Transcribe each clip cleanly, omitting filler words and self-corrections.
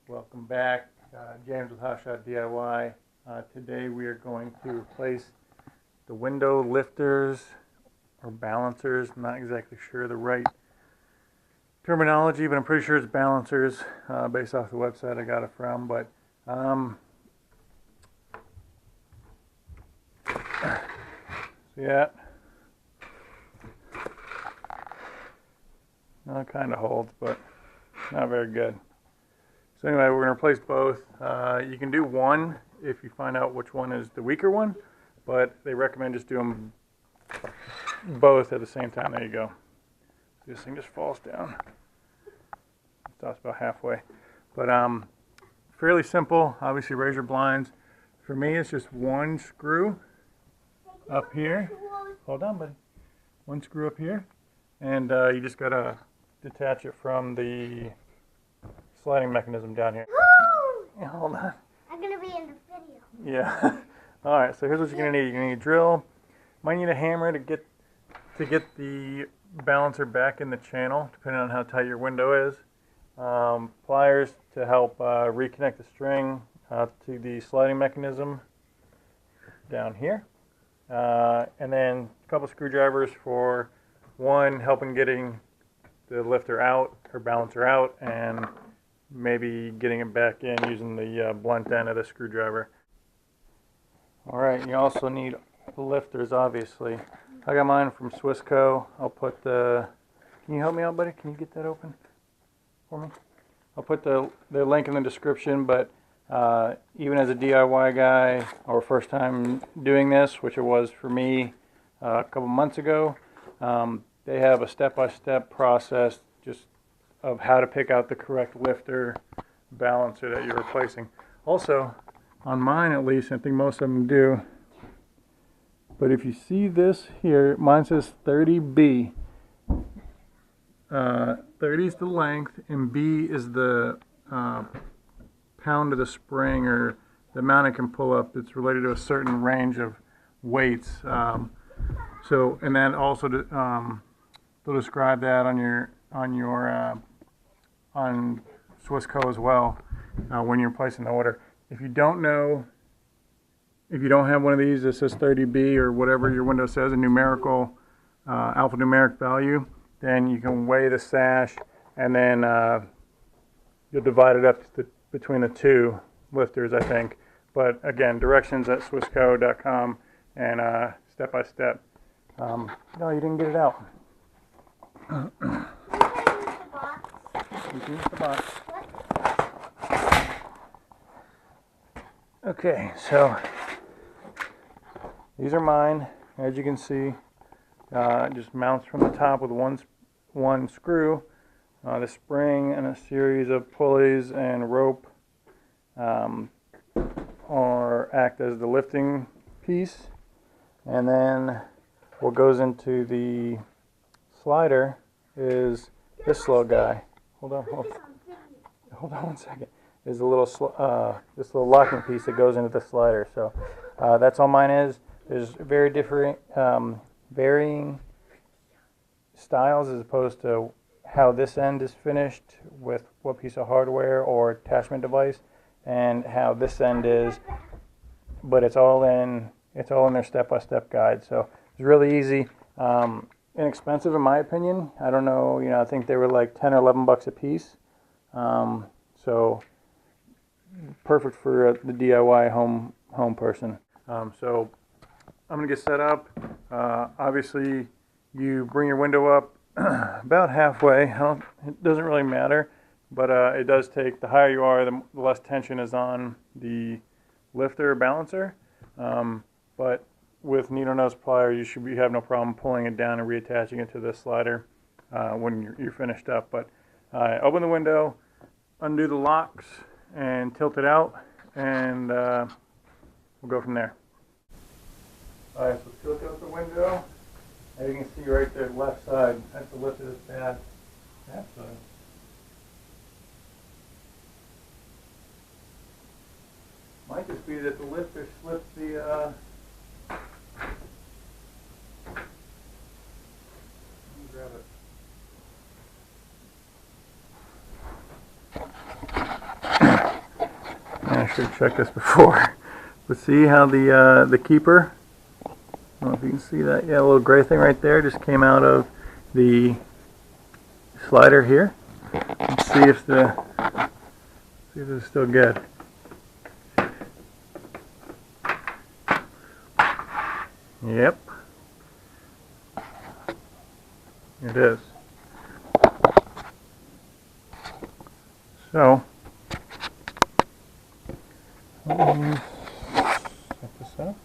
Welcome back. James with Hotshot DIY. Today we are going to replace the window lifters or balancers. I'm not exactly sure the right terminology, but I'm pretty sure it's balancers based off the website I got it from. But see that? No, it kind of holds, but not very good. So anyway, we're going to replace both. You can do one if you find out which one is the weaker one, but they recommend just do them both at the same time. There you go. This thing just falls down. Stops about halfway. But fairly simple. Obviously, raise your blinds. For me, it's just one screw up here. Hold on, buddy. One screw up here, and you just gotta detach it from the sliding mechanism down here. Yeah, hold on. I'm gonna be in the video. Yeah. All right. So here's what you're gonna need. You're gonna need a drill. Might need a hammer to get the balancer back in the channel, depending on how tight your window is. Pliers to help reconnect the string to the sliding mechanism down here, and then a couple screwdrivers for one helping getting the lifter out or balancer out, and maybe getting it back in using the blunt end of the screwdriver. Alright, you also need the lifters, obviously. I got mine from Swissco. I'll put the... Can you help me out, buddy? Can you get that open for me? I'll put the link in the description, but even as a DIY guy, or first time doing this, which it was for me a couple months ago, they have a step-by-step process just of how to pick out the correct lifter balancer that you're replacing. Also, on mine at least, I think most of them do, but if you see this here, mine says 30B. 30 is the length, and B is the pound of the spring, or the amount it can pull up. It's related to a certain range of weights. So, and then also they'll describe that on Swissco as well when you're placing the order. If you don't know, if you don't have one of these that says 30B or whatever your window says, a numerical alphanumeric value, then you can weigh the sash, and then you'll divide it up between the two lifters, I think. But again, directions at swissco.com and step by step. No, you didn't get it out. You can use the box. Okay, so these are mine. As you can see, it just mounts from the top with one screw, the spring, and a series of pulleys and rope or act as the lifting piece. And then what goes into the slider is this little guy. Hold on one second. Is a little this little locking piece that goes into the slider. So that's all mine is. There's very different, varying styles as opposed to how this end is finished with what piece of hardware or attachment device, and how this end is. But it's all in their step-by-step guide. So it's really easy. Inexpensive in my opinion. I don't know, I think they were like 10 or 11 bucks a piece. So perfect for the DIY home person. So I'm gonna get set up. Obviously you bring your window up about halfway. It doesn't really matter, but it does take, the higher you are, the less tension is on the lifter or balancer. But with needle nose pliers, you have no problem pulling it down and reattaching it to the slider when you're finished up. But open the window, undo the locks, and tilt it out, and we'll go from there. All right, so tilt out the window. As you can see right there, left side, that's the lift of this pad. That side. Might just be that the lifter slips the grab it. should have checked this before. But see how the keeper, I don't know if you can see that, yeah, a little gray thing right there just came out of the slider here. Let's see if it's still good. Yep. It is. So, let me set this up.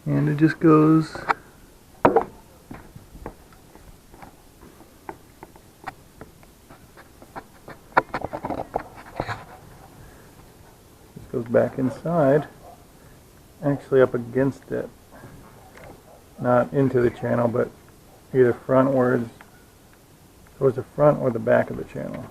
And it just goes back inside, actually up against it, not into the channel, but either frontwards towards the front or the back of the channel.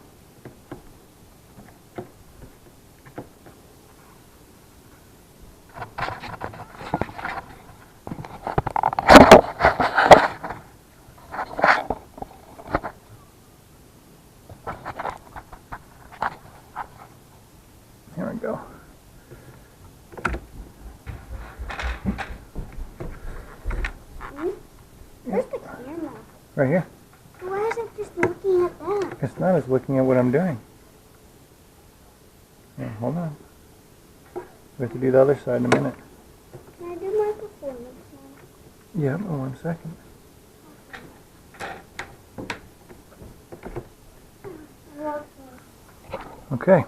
Here we go. Where's the camera? Right here. Why is it just looking at that? It's not, it's looking at what I'm doing. Yeah, hold on. We have to do the other side in a minute. Can I do my performance now? Yeah, 1 second. Okay.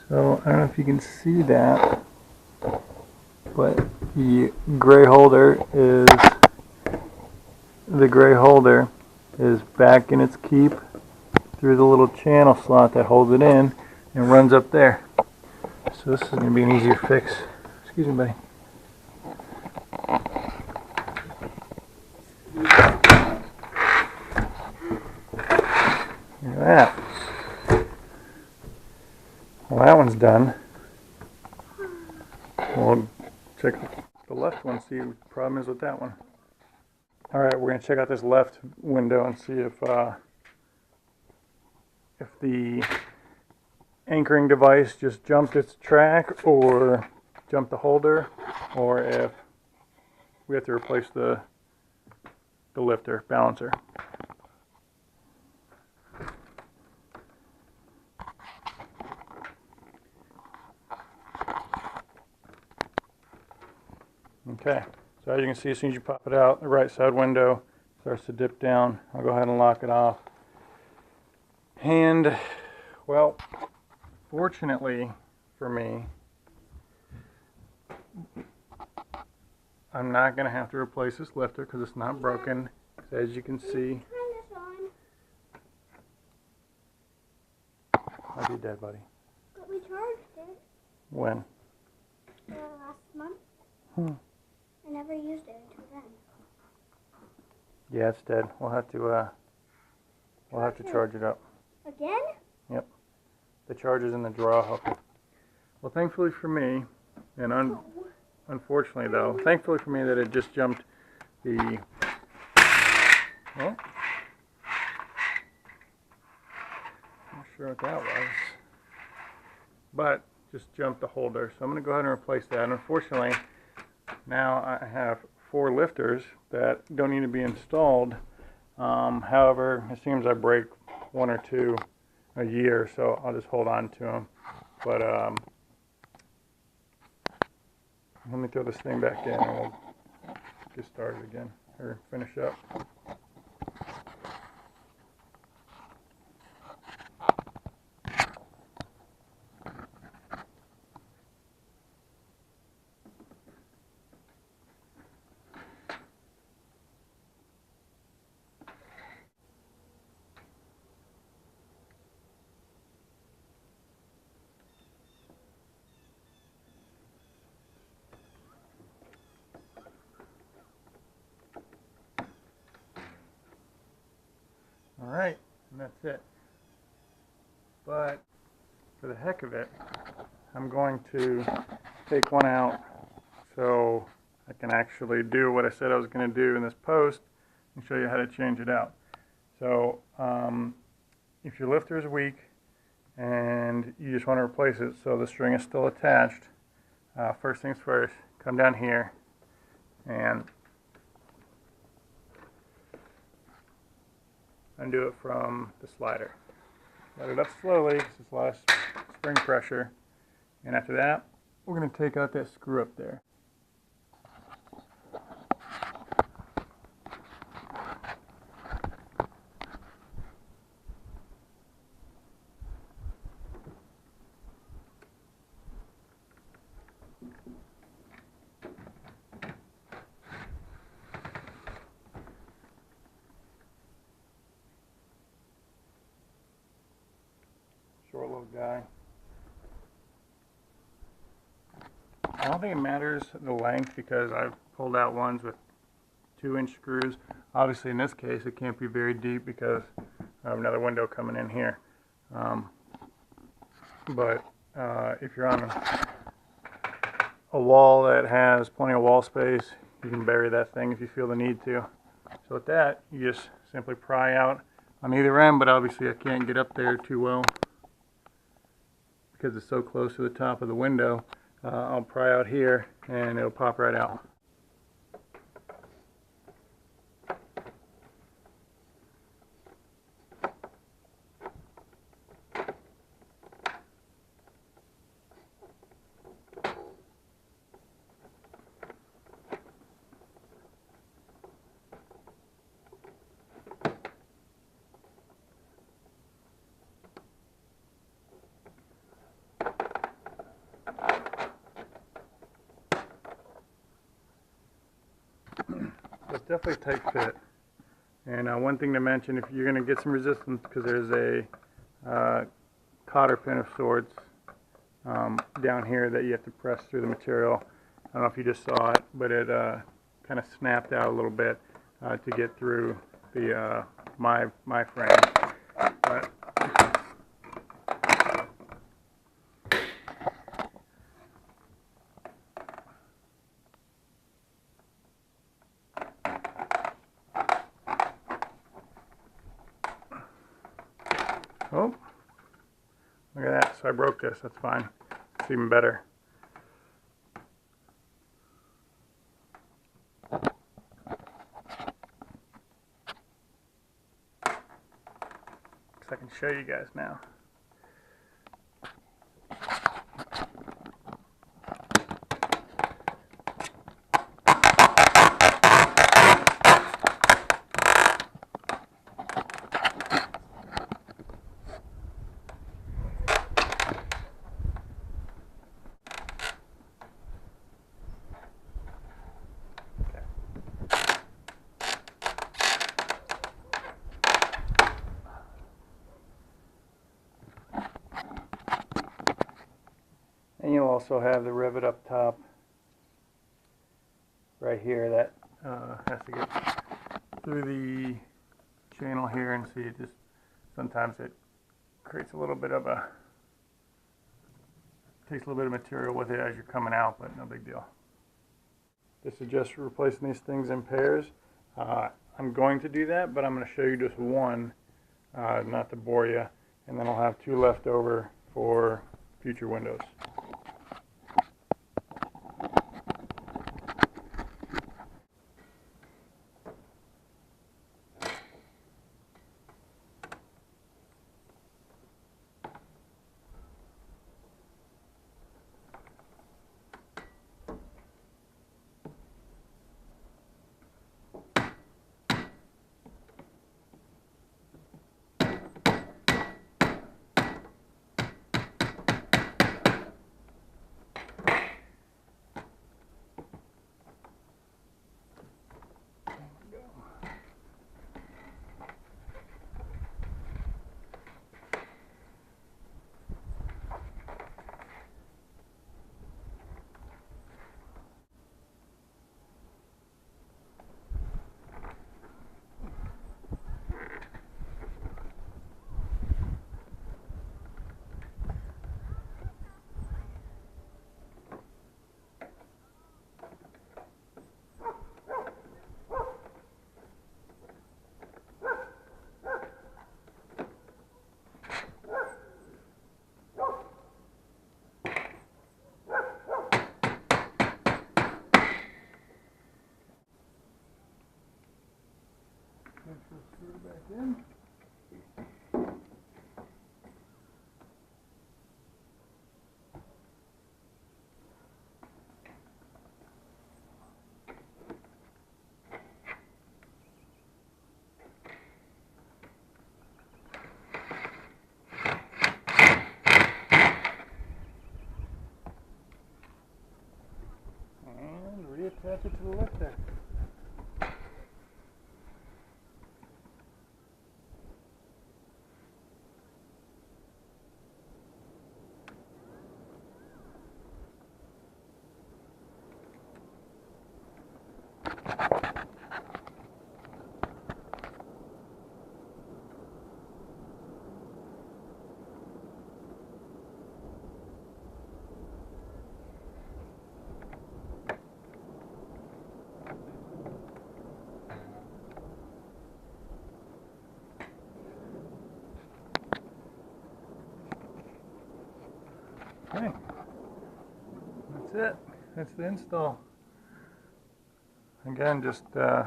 So, I don't know if you can see that, but the gray holder is back in its keep through the little channel slot that holds it in and runs up there. So this is going to be an easier fix. Excuse me, buddy. Look at that. Well, that one's done. We'll check the left one, see what the problem is with that one. Alright, we're going to check out this left window and see if the anchoring device just jumped its track or jumped the holder, or if we have to replace the lifter, balancer. Okay, so as you can see, as soon as you pop it out, the right side window starts to dip down. I'll go ahead and lock it off. And, well, fortunately for me, I'm not going to have to replace this lifter because it's not broken. So as you can see, Turn this on. I'll be dead, buddy. But we charged it When? last month. I never used it until then. Yeah, it's dead. We'll have to charge it up. Again? Yep. The charger's in the drawer. I'll help you. Well, thankfully for me, and unfortunately though, thankfully for me that it just jumped the, well, not sure what that was, but just jumped the holder. So I'm going to go ahead and replace that. And unfortunately, now I have 4 lifters that don't need to be installed. However, it seems I break 1 or 2 a year, so I'll just hold on to them. But let me throw this thing back in and we'll get started again, or finish up. Alright, and that's it. But for the heck of it, I'm going to take one out so I can actually do what I said I was going to do in this post and show you how to change it out. So if your lifter is weak and you just want to replace it so the string is still attached, first things first, come down here and undo it from the slider. Let it up slowly because there's a lot of spring pressure. And after that, we're going to take out that screw up there. Short little guy. I don't think it matters the length because I've pulled out ones with 2-inch screws. Obviously in this case it can't be very deep because I have another window coming in here. But if you're on a wall that has plenty of wall space, you can bury that thing if you feel the need to. So with that, you just simply pry out on either end, but obviously I can't get up there too well because it's so close to the top of the window. I'll pry out here and it'll pop right out. It's definitely a tight fit. And one thing to mention, if you're going to get some resistance, because there's a cotter pin of sorts down here that you have to press through the material. I don't know if you just saw it, but it kind of snapped out a little bit to get through the my frame. But oh, look at that. So I broke this. That's fine. It's even better. So I can show you guys now. And you'll also have the rivet up top right here that has to get through the channel here, and see it just sometimes it creates a little bit of a takes a little bit of material with it as you're coming out, but no big deal. This is just replacing these things in pairs. I'm going to do that, but I'm going to show you just one, not to bore you, and then I'll have 2 left over for future windows. Screw it back in. And reattach it to the lifter. Okay, that's it. That's the install. Again, just those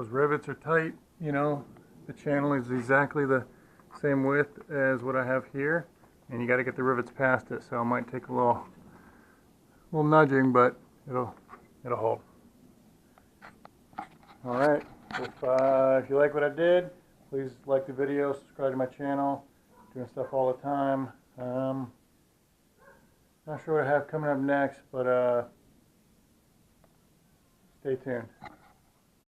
rivets are tight. You know, the channel is exactly the same width as what I have here, and you got to get the rivets past it. So it might take a little nudging, but it'll hold. All right. If you like what I did, please like the video, subscribe to my channel. Doing stuff all the time. Not sure what I have coming up next, but stay tuned.